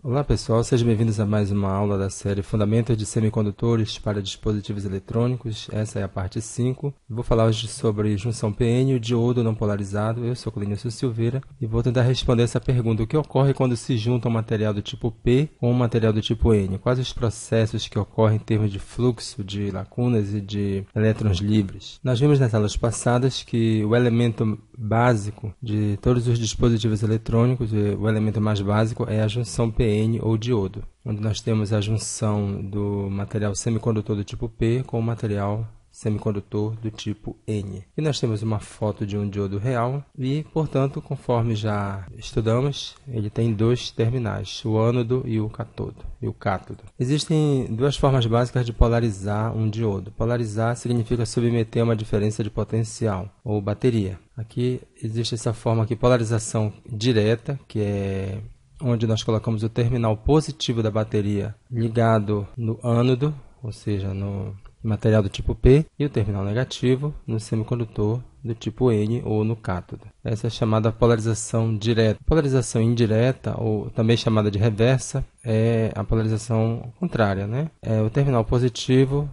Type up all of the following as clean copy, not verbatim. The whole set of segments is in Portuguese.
Olá pessoal, sejam bem-vindos a mais uma aula da série Fundamentos de Semicondutores para Dispositivos Eletrônicos. Essa é a parte 5. Vou falar hoje sobre junção PN e diodo não polarizado. Eu sou Clínio Silveira e vou tentar responder essa pergunta. O que ocorre quando se junta um material do tipo P com um material do tipo N? Quais os processos que ocorrem em termos de fluxo, de lacunas e de elétrons livres? Nós vimos nas aulas passadas que o elemento básico de todos os dispositivos eletrônicos, o elemento mais básico é a junção PN ou diodo, onde nós temos a junção do material semicondutor do tipo P com o material semicondutor do tipo N. E nós temos uma foto de um diodo real e, portanto, conforme já estudamos, ele tem dois terminais, o ânodo e o cátodo. Existem duas formas básicas de polarizar um diodo. Polarizar significa submeter a uma diferença de potencial, ou bateria. Aqui existe essa forma aqui, polarização direta, que é onde nós colocamos o terminal positivo da bateria ligado no ânodo, ou seja, no material do tipo P, e o terminal negativo no semicondutor do tipo N ou no cátodo. Essa é chamada polarização direta. Polarização indireta, ou também chamada de reversa, é a polarização contrária, né? É o terminal positivo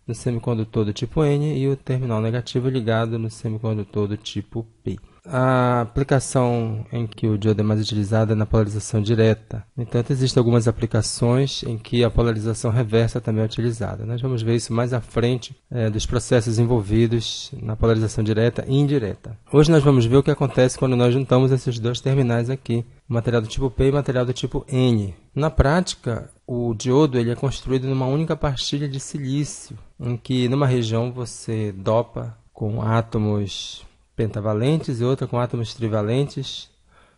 no semicondutor do tipo N e o terminal negativo ligado no semicondutor do tipo P. A aplicação em que o diodo é mais utilizado é na polarização direta. No entanto, existem algumas aplicações em que a polarização reversa também é utilizada. Nós vamos ver isso mais à frente dos processos envolvidos na polarização direta e indireta. Hoje nós vamos ver o que acontece quando nós juntamos esses dois terminais aqui, o material do tipo P e o material do tipo N. Na prática, o diodo ele é construído numa única pastilha de silício, em que numa região você dopa com átomos pentavalentes e outra com átomos trivalentes,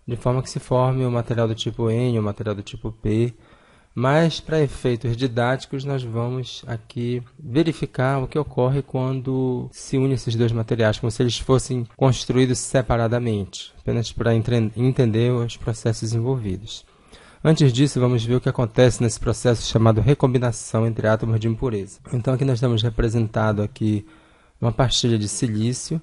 de forma que se forme o material do tipo N ou o material do tipo P. Mas, para efeitos didáticos, nós vamos aqui verificar o que ocorre quando se unem esses dois materiais, como se eles fossem construídos separadamente, apenas para entender os processos envolvidos. Antes disso, vamos ver o que acontece nesse processo chamado recombinação entre átomos de impureza. Então, aqui nós temos representado aqui uma pastilha de silício.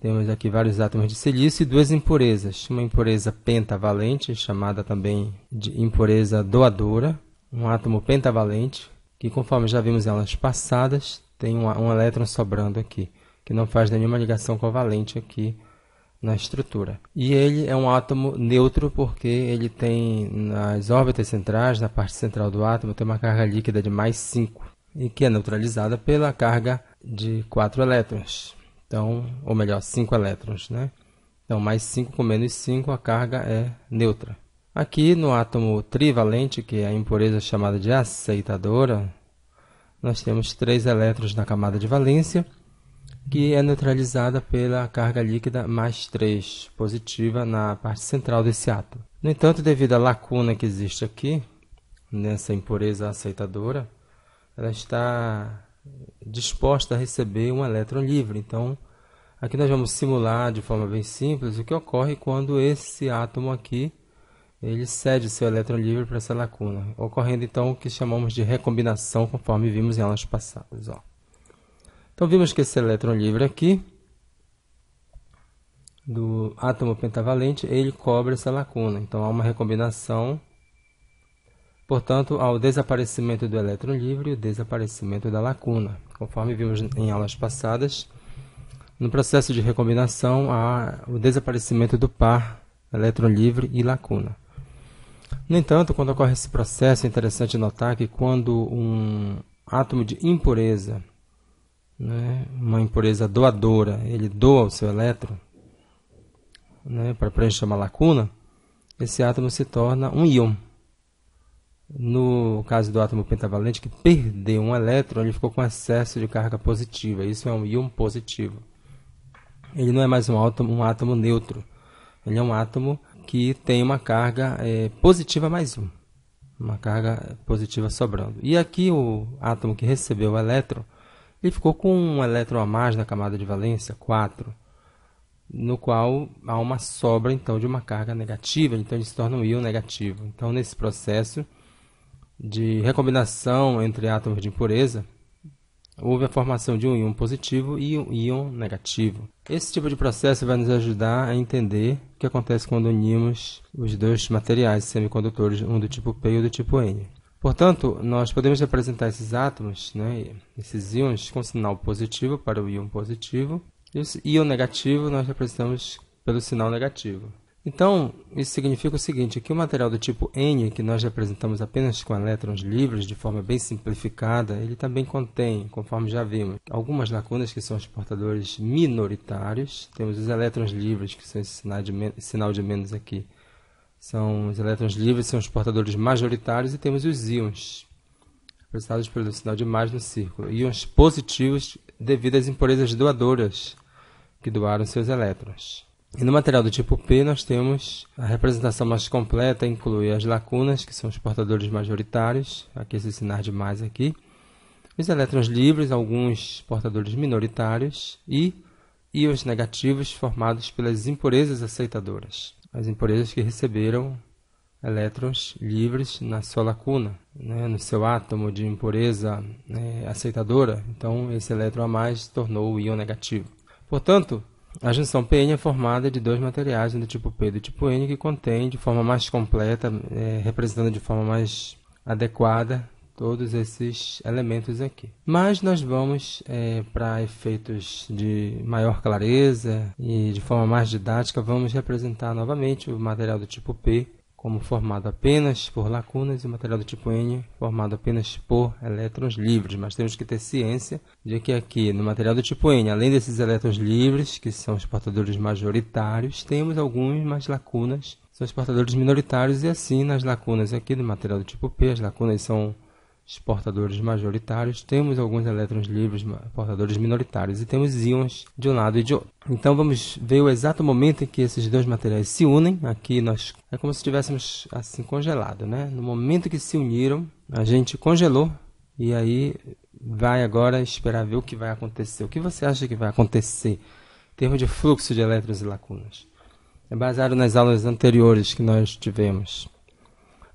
Temos aqui vários átomos de silício e duas impurezas. Uma impureza pentavalente, chamada também de impureza doadora. Um átomo pentavalente, que conforme já vimos em aulas passadas, tem um elétron sobrando aqui, que não faz nenhuma ligação covalente aqui na estrutura. E ele é um átomo neutro porque ele tem nas órbitas centrais, na parte central do átomo, tem uma carga líquida de mais 5, e que é neutralizada pela carga de 4 elétrons. Então, ou melhor, 5 elétrons, né? Então, mais 5 com menos 5, a carga é neutra. Aqui no átomo trivalente, que é a impureza chamada de aceitadora, nós temos 3 elétrons na camada de valência, que é neutralizada pela carga líquida mais 3, positiva na parte central desse átomo. No entanto, devido à lacuna que existe aqui, nessa impureza aceitadora, ela está disposta a receber um elétron livre. Então, aqui nós vamos simular de forma bem simples o que ocorre quando esse átomo aqui ele cede seu elétron livre para essa lacuna, ocorrendo então o que chamamos de recombinação, conforme vimos em aulas passadas. Então, vimos que esse elétron livre aqui, do átomo pentavalente, ele cobre essa lacuna. Então, há uma recombinação. Portanto, há o desaparecimento do elétron livre e o desaparecimento da lacuna. Conforme vimos em aulas passadas, no processo de recombinação há o desaparecimento do par elétron livre e lacuna. No entanto, quando ocorre esse processo, é interessante notar que quando um átomo de impureza, né, uma impureza doadora, ele doa o seu elétron, né, para preencher uma lacuna, esse átomo se torna um íon. No caso do átomo pentavalente, que perdeu um elétron, ele ficou com excesso de carga positiva. Isso é um íon positivo. Ele não é mais um átomo neutro. Ele é um átomo que tem uma carga positiva mais 1. Uma carga positiva sobrando. E aqui o átomo que recebeu o elétron, ele ficou com um elétron a mais na camada de valência, 4. No qual há uma sobra então de uma carga negativa. Então ele se torna um íon negativo. Então, nesse processo de recombinação entre átomos de impureza, houve a formação de um íon positivo e um íon negativo. Esse tipo de processo vai nos ajudar a entender o que acontece quando unimos os dois materiais semicondutores, um do tipo P e o do tipo N. Portanto, nós podemos representar esses átomos, né, esses íons, com sinal positivo para o íon positivo, e o íon negativo nós representamos pelo sinal negativo. Então, isso significa o seguinte, que o material do tipo N, que nós representamos apenas com elétrons livres, de forma bem simplificada, ele também contém, conforme já vimos, algumas lacunas que são os portadores minoritários. Temos os elétrons livres, que são esse sinal de menos aqui. São os elétrons livres, são os portadores majoritários, e temos os íons, representados pelo sinal de mais no círculo. Íons positivos devido às impurezas doadoras, que doaram seus elétrons. E no material do tipo P, nós temos a representação mais completa, inclui as lacunas, que são os portadores majoritários, aqui esses sinais de mais aqui, os elétrons livres, alguns portadores minoritários, e íons negativos formados pelas impurezas aceitadoras, as impurezas que receberam elétrons livres na sua lacuna, né, no seu átomo de impureza aceitadora. Então, esse elétron a mais tornou o íon negativo. Portanto, a junção PN é formada de dois materiais, do tipo P e do tipo N, que contém de forma mais completa, representando de forma mais adequada todos esses elementos aqui. Mas nós vamos, para efeitos de maior clareza e de forma mais didática, vamos representar novamente o material do tipo P como formado apenas por lacunas, e o material do tipo N formado apenas por elétrons livres. Mas temos que ter ciência de que aqui no material do tipo N, além desses elétrons livres, que são os portadores majoritários, temos algumas lacunas, são os portadores minoritários, e assim nas lacunas aqui do material do tipo P, as lacunas são os portadores majoritários, temos alguns elétrons livres, portadores minoritários, e temos íons de um lado e de outro. Então vamos ver o exato momento em que esses dois materiais se unem. Aqui é como se estivéssemos assim congelado, né? No momento que se uniram, a gente congelou, e aí vai agora esperar ver o que vai acontecer. O que você acha que vai acontecer em termos de fluxo de elétrons e lacunas? É baseado nas aulas anteriores que nós tivemos.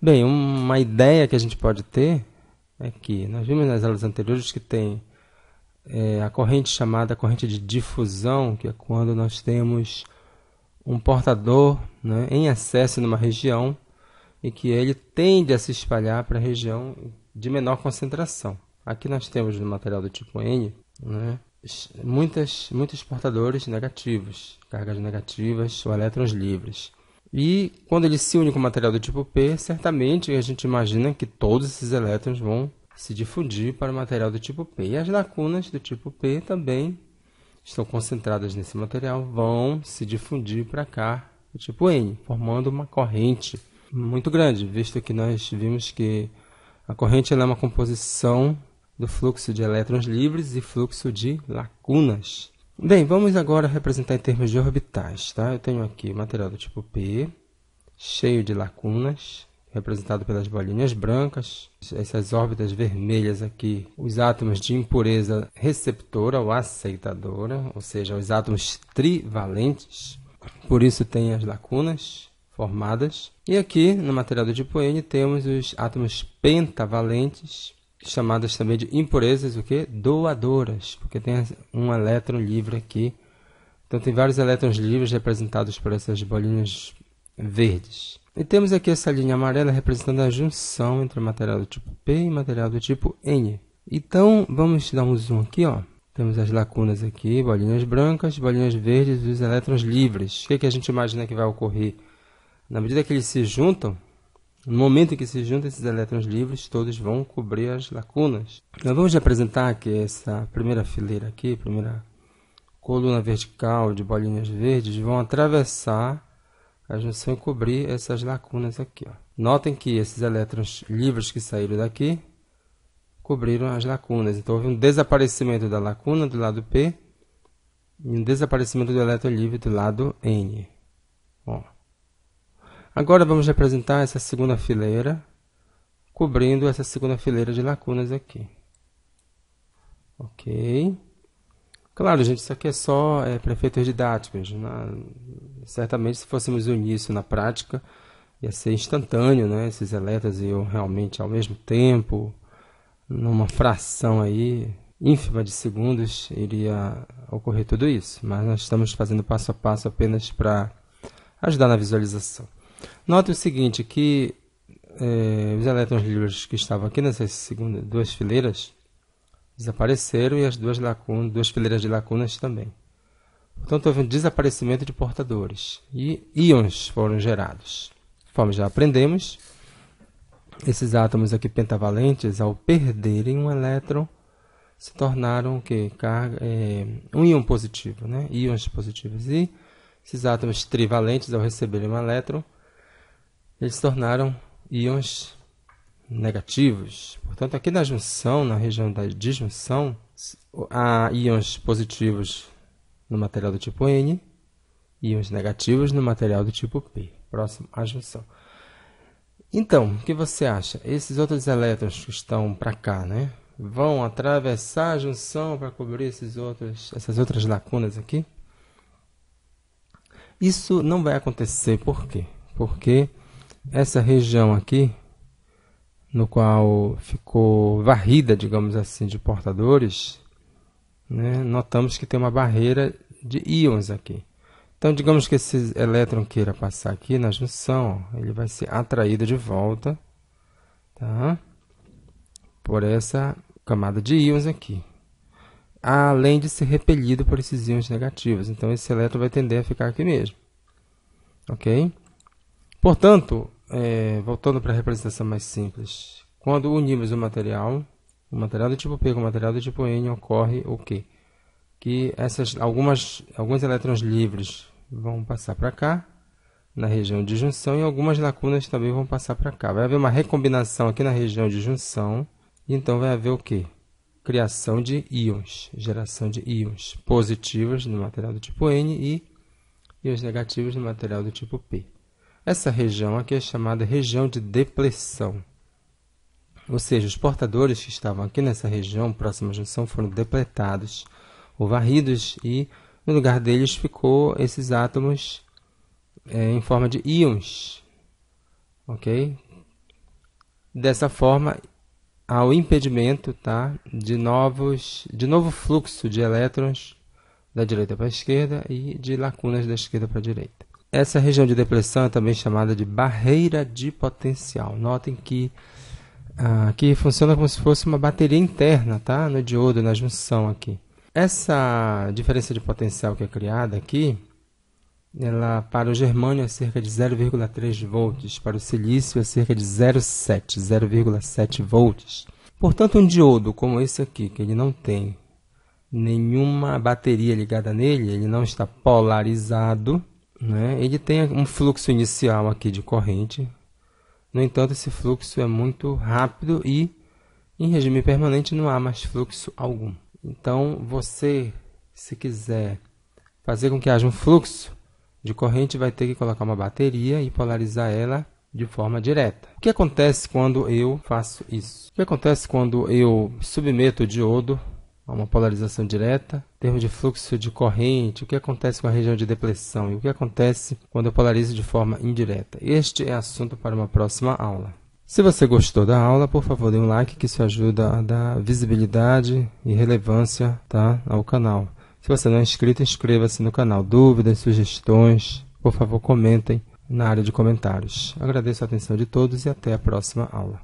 Bem, uma ideia que a gente pode ter é que nós vimos nas aulas anteriores que tem a corrente chamada corrente de difusão, que é quando nós temos um portador, né, em excesso numa região, e que ele tende a se espalhar para a região de menor concentração. Aqui nós temos no material do tipo N, né, muitos portadores negativos, cargas negativas ou elétrons livres. E quando ele se une com o material do tipo P, certamente a gente imagina que todos esses elétrons vão se difundir para o material do tipo P. E as lacunas do tipo P também estão concentradas nesse material, vão se difundir para cá, do tipo N, formando uma corrente muito grande, visto que nós vimos que a corrente é uma composição do fluxo de elétrons livres e fluxo de lacunas. Bem, vamos agora representar em termos de orbitais, tá? Eu tenho aqui o material do tipo P, cheio de lacunas, representado pelas bolinhas brancas. Essas órbitas vermelhas aqui, os átomos de impureza receptora ou aceitadora, ou seja, os átomos trivalentes. Por isso tem as lacunas formadas. E aqui, no material do tipo N, temos os átomos pentavalentes, chamadas também de impurezas doadoras, porque tem um elétron livre aqui. Então tem vários elétrons livres representados por essas bolinhas verdes. E temos aqui essa linha amarela representando a junção entre o material do tipo P e o material do tipo N. Então vamos dar um zoom aqui, ó. Temos as lacunas aqui, bolinhas brancas, bolinhas verdes e os elétrons livres. O que a gente imagina que vai ocorrer? Na medida que eles se juntam, no momento em que se juntam esses elétrons livres, todos vão cobrir as lacunas. Nós vamos representar aqui essa primeira fileira aqui, primeira coluna vertical de bolinhas verdes, vão atravessar a junção e cobrir essas lacunas aqui, ó. Notem que esses elétrons livres que saíram daqui cobriram as lacunas. Então houve um desaparecimento da lacuna do lado P e um desaparecimento do elétron livre do lado N. Ó. Agora vamos representar essa segunda fileira, cobrindo essa segunda fileira de lacunas aqui. Ok. Claro, gente, isso aqui é só para efeitos didáticos. Certamente, se fôssemos unir isso na prática, ia ser instantâneo, né? Esses elétrons iam realmente ao mesmo tempo, numa fração aí, ínfima de segundos iria ocorrer tudo isso, mas nós estamos fazendo passo a passo apenas para ajudar na visualização. Note o seguinte, que os elétrons livres que estavam aqui nessas duas fileiras desapareceram e as duas fileiras de lacunas também. Portanto, houve um desaparecimento de portadores e íons foram gerados. Conforme já aprendemos, esses átomos aqui pentavalentes, ao perderem um elétron, se tornaram o quê? Um íon positivo, né? Íons positivos. E esses átomos trivalentes, ao receberem um elétron, eles se tornaram íons negativos. Portanto, aqui na junção, na região da disjunção, há íons positivos no material do tipo N, íons negativos no material do tipo P, próximo à junção. Então, o que você acha? Esses outros elétrons que estão para cá, né, vão atravessar a junção para cobrir essas outras lacunas aqui? Isso não vai acontecer. Por quê? Porque essa região aqui, no qual ficou varrida, digamos assim, de portadores, né, notamos que tem uma barreira de íons aqui. Então, digamos que esse elétron queira passar aqui na junção, ó, ele vai ser atraído de volta, tá, por essa camada de íons aqui, além de ser repelido por esses íons negativos. Então, esse elétron vai tender a ficar aqui mesmo. Ok? Portanto, voltando para a representação mais simples, quando unimos o material do tipo P com o material do tipo N, ocorre o quê? Que alguns elétrons livres vão passar para cá, na região de junção, e algumas lacunas também vão passar para cá. Vai haver uma recombinação aqui na região de junção, e então vai haver o quê? Criação de íons, geração de íons positivos no material do tipo N e íons negativos no material do tipo P. Essa região aqui é chamada região de depressão. Ou seja, os portadores que estavam aqui nessa região, próxima à junção, foram depletados ou varridos, e no lugar deles ficou esses átomos em forma de íons. Ok? Dessa forma, há o impedimento, tá, de novo fluxo de elétrons da direita para a esquerda e de lacunas da esquerda para a direita. Essa região de depressão é também chamada de barreira de potencial. Notem que aqui funciona como se fosse uma bateria interna, tá, no diodo, na junção aqui. Essa diferença de potencial que é criada aqui, ela para o germânio é cerca de 0,3 volts, para o silício é cerca de 0,7 volts. Portanto, um diodo como esse aqui, que ele não tem nenhuma bateria ligada nele, ele não está polarizado, né? Ele tem um fluxo inicial aqui de corrente. No entanto, esse fluxo é muito rápido e em regime permanente não há mais fluxo algum. Então, você, se quiser fazer com que haja um fluxo de corrente, vai ter que colocar uma bateria e polarizar ela de forma direta. O que acontece quando eu faço isso? O que acontece quando eu submeto o diodo a uma polarização direta, em termos de fluxo de corrente? O que acontece com a região de depressão? E o que acontece quando eu polarizo de forma indireta? Este é assunto para uma próxima aula. Se você gostou da aula, por favor, dê um like, que isso ajuda a dar visibilidade e relevância, tá, ao canal. Se você não é inscrito, inscreva-se no canal. Dúvidas, sugestões, por favor, comentem na área de comentários. Agradeço a atenção de todos e até a próxima aula.